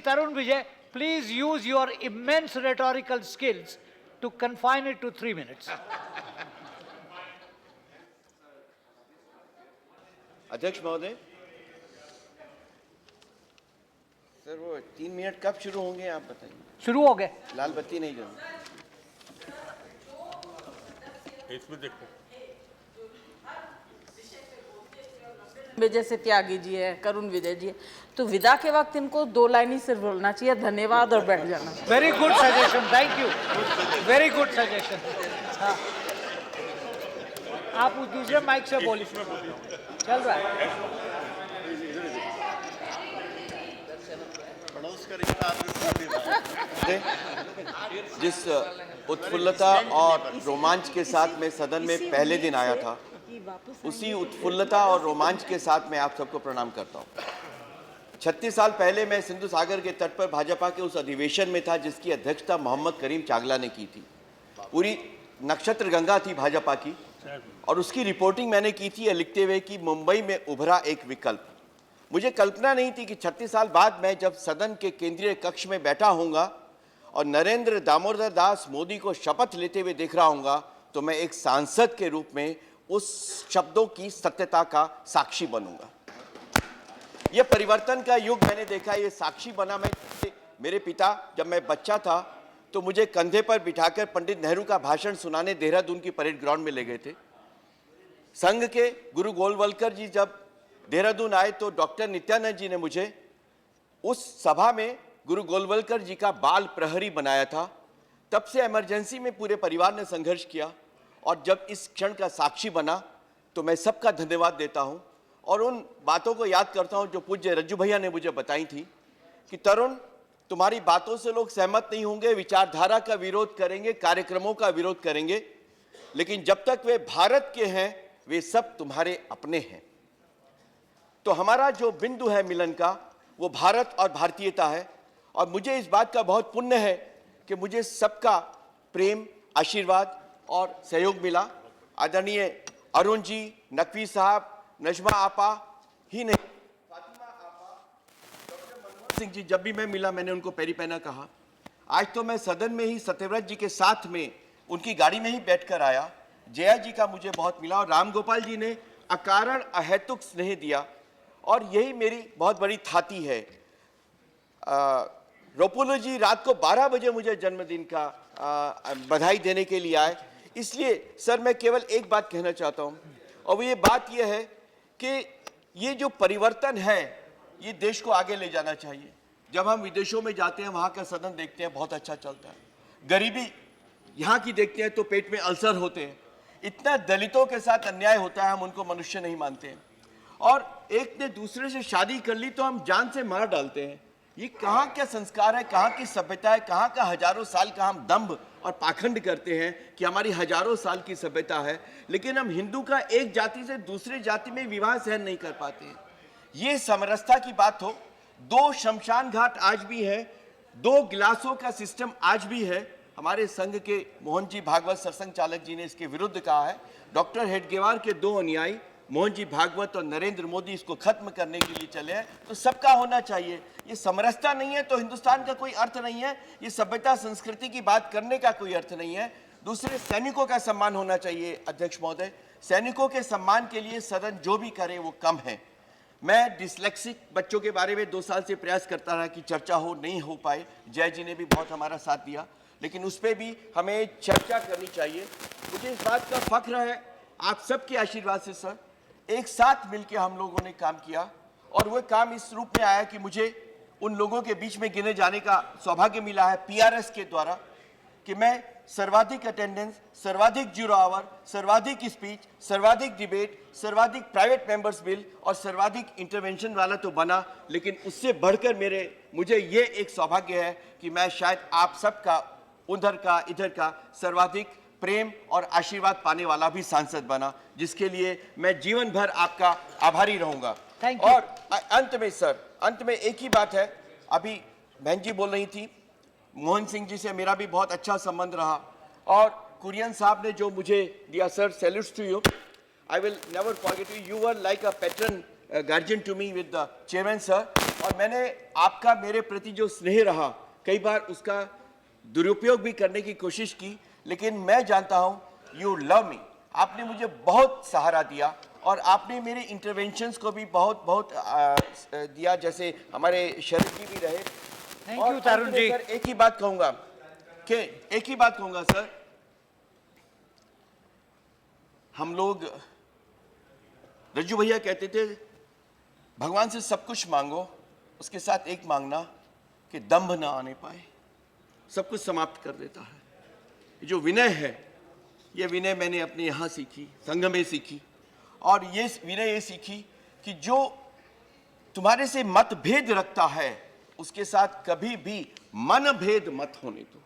Tarun Vijay, please use your immense rhetorical skills to confine it to 3 minutes. अध्यक्ष महोदय, sir वो 3 minute कब शुरू होंगे आप बताइए। शुरू हो गए। लाल बत्ती नहीं जल इसमें देखो विजय से त्यागी जी है, करुण विजय जी है, तो विदा के वक्त इनको 2 लाइन ही सिर्फ बोलना चाहिए, धन्यवाद और बैठ जाना। Very good suggestion, thank you, very good suggestion. हाँ, आप उस दूसरे माइक से बोलिए, चल रहा है। जिस उत्फुल्लता और रोमांच के साथ मैं सदन में पहले दिन आया था, उसी उत्फुल्लता और रोमांच के साथ मैं आप सबको प्रणाम करता हूं। 36 साल पहले मैं सिंधु सागर के तट पर भाजपा के उस अधिवेशन में था जिसकी अध्यक्षता मोहम्मद करीम चागला ने की थी। पूरी नक्षत्र गंगा थी भाजपा की, और उसकी रिपोर्टिंग मैंने की थी लिखते हुए कि मुंबई में उभरा एक विकल्प। मुझे कल्पना नहीं थी कि 36 साल बाद मैं जब सदन के केंद्रीय कक्ष में बैठा होऊंगा और नरेंद्र दामोदर दास मोदी को शपथ लेते हुए देख रहा होऊंगा, तो मैं एक सांसद के रूप में उस शब्दों की सत्यता का साक्षी बनूंगा। यह परिवर्तन का युग मैंने देखा, ये साक्षी बना मैं। मेरे पिता जब मैं बच्चा था तो मुझे कंधे पर बिठाकर पंडित नेहरू का भाषण सुनाने देहरादून की परेड ग्राउंड में ले गए थे। संघ के गुरु गोलवलकर जी जब देहरादून आए तो डॉक्टर नित्यानंद जी ने मुझे उस सभा में गुरु गोलवलकर जी का बाल प्रहरी बनाया था। तब से इमरजेंसी में पूरे परिवार ने संघर्ष किया, और जब इस क्षण का साक्षी बना तो मैं सबका धन्यवाद देता हूं और उन बातों को याद करता हूं जो पूज्य रज्जू भैया ने मुझे बताई थी कि तरुण, तुम्हारी बातों से लोग सहमत नहीं होंगे, विचारधारा का विरोध करेंगे, कार्यक्रमों का विरोध करेंगे, लेकिन जब तक वे भारत के हैं वे सब तुम्हारे अपने हैं। तो हमारा जो बिंदु है मिलन का, वो भारत और भारतीयता है, और मुझे इस बात का बहुत पुण्य है कि मुझे सबका प्रेम, आशीर्वाद और सहयोग मिला। आदरणीय अरुण जी, नकवी साहब, नजमा आपा ही नहीं, फातिमा आपा, डॉक्टर मनमोहन सिंह जी, जब भी मैं मिला मैंने उनको पैरी पैना कहा। आज तो मैं सदन में ही सत्यव्रत जी के साथ में उनकी गाड़ी में ही बैठकर आया। जया जी का मुझे बहुत मिला, और राम गोपाल जी ने अकारण अहेतुक स्नेह दिया, और यही मेरी बहुत बड़ी थाती है। रोपोलो जी रात को 12 बजे मुझे जन्मदिन का बधाई देने के लिए आए। इसलिए सर मैं केवल एक बात कहना चाहता हूं, और वो ये बात ये है कि ये जो परिवर्तन है ये देश को आगे ले जाना चाहिए। जब हम विदेशों में जाते हैं, वहाँ का सदन देखते हैं, बहुत अच्छा चलता है। गरीबी यहाँ की देखते हैं तो पेट में अल्सर होते हैं। इतना दलितों के साथ अन्याय होता है, हम उनको मनुष्य नहीं मानते हैं। और एक ने दूसरे से शादी कर ली तो हम जान से मार डालते हैं। ये कहाँ क्या संस्कार है, कहाँ की सभ्यता है, कहाँ का हजारों साल का हम दंभ और पाखंड करते हैं कि हमारी हजारों साल की सभ्यता है, लेकिन हम हिंदू का एक जाति से दूसरी जाति में विवाह सहन नहीं कर पाते हैं। ये समरसता की बात हो। 2 शमशान घाट आज भी है, 2 गिलासों का सिस्टम आज भी है। हमारे संघ के मोहन जी भागवत सरसंघ चालक जी ने इसके विरुद्ध कहा है। डॉक्टर हेडगेवार के 2 अनुयायी मोहन जी भागवत और नरेंद्र मोदी इसको खत्म करने के लिए चले हैं। तो सबका होना चाहिए। ये समरसता नहीं है तो हिंदुस्तान का कोई अर्थ नहीं है। ये सभ्यता संस्कृति की बात करने का कोई अर्थ नहीं है। दूसरे, सैनिकों का सम्मान होना चाहिए। अध्यक्ष महोदय, सैनिकों के सम्मान के लिए सदन जो भी करे वो कम है। मैं डिस्लेक्सिक बच्चों के बारे में 2 साल से प्रयास करता रहा कि चर्चा हो, नहीं हो पाए। जय जी ने भी बहुत हमारा साथ दिया, लेकिन उस पर भी हमें चर्चा करनी चाहिए। मुझे इस बात का फख्र है आप सबके आशीर्वाद से सर, एक साथ मिलकर हम लोगों ने काम किया, और वह काम इस रूप में आया कि मुझे उन लोगों के बीच में गिने जाने का सौभाग्य मिला है पीआरएस के द्वारा, कि मैं सर्वाधिक अटेंडेंस, सर्वाधिक जीरो आवर, सर्वाधिक स्पीच, सर्वाधिक डिबेट, सर्वाधिक प्राइवेट मेंबर्स बिल और सर्वाधिक इंटरवेंशन वाला तो बना, लेकिन उससे बढ़कर मुझे ये एक सौभाग्य है कि मैं शायद आप सबका उधर का इधर का सर्वाधिक प्रेम और आशीर्वाद पाने वाला भी सांसद बना, जिसके लिए मैं जीवन भर आपका आभारी रहूंगा। और अंत में सर, अंत में एक ही बात है, अभी बहन जी बोल रही थी, मोहन सिंह जी से मेरा भी बहुत अच्छा संबंध रहा, और कुरियन साहब ने जो मुझे दिया, sir salutes to you, I will never forget you, you were like a pattern guardian to me with the chairman sir. और मैंने आपका मेरे प्रति जो स्नेह रहा, कई बार उसका दुरुपयोग भी करने की कोशिश की, लेकिन मैं जानता हूं यू लव मी। आपने मुझे बहुत सहारा दिया और आपने मेरे इंटरवेंशंस को भी बहुत दिया, जैसे हमारे शरद जी भी रहे। Thank और you, तरुण अंत में जी। सर एक ही बात कहूंगा सर, हम लोग, रज्जू भैया कहते थे भगवान से सब कुछ मांगो, उसके साथ एक मांगना कि दंभ ना आने पाए, सब कुछ समाप्त कर देता है। ये जो विनय है, ये विनय मैंने अपने यहाँ सीखी, संघ में सीखी, और ये विनय ये सीखी कि जो तुम्हारे से मतभेद रखता है उसके साथ कभी भी मनभेद मत होने दो,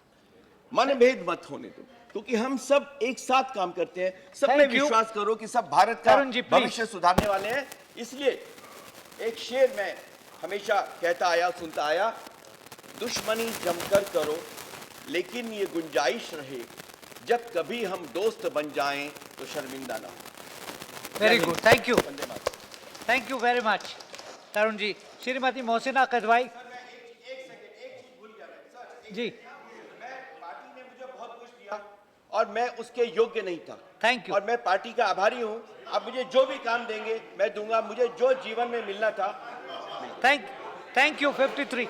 मनभेद मत होने दो, क्योंकि हम सब एक साथ काम करते हैं। सब में Thank you. विश्वास करो कि सब भारत का तरुण जी, please. भविष्य सुधारने वाले हैं। इसलिए एक शेर मैं हमेशा कहता आया, सुनता आया, दुश्मनी जमकर करो लेकिन ये गुंजाइश रहे, जब कभी हम दोस्त बन जाएं तो शर्मिंदा ना हो। Very good, thank you, Vande Mataram. Thank you very much Tarun ji. Shrimati Mohsina Kidwai ji, party ने मुझे बहुत कुछ दिया और मैं उसके योग्य नहीं था। Thank you. और मैं पार्टी का आभारी हूं। आप मुझे जो भी काम देंगे मैं दूंगा, मुझे जो जीवन में मिलना था। Thank you 53।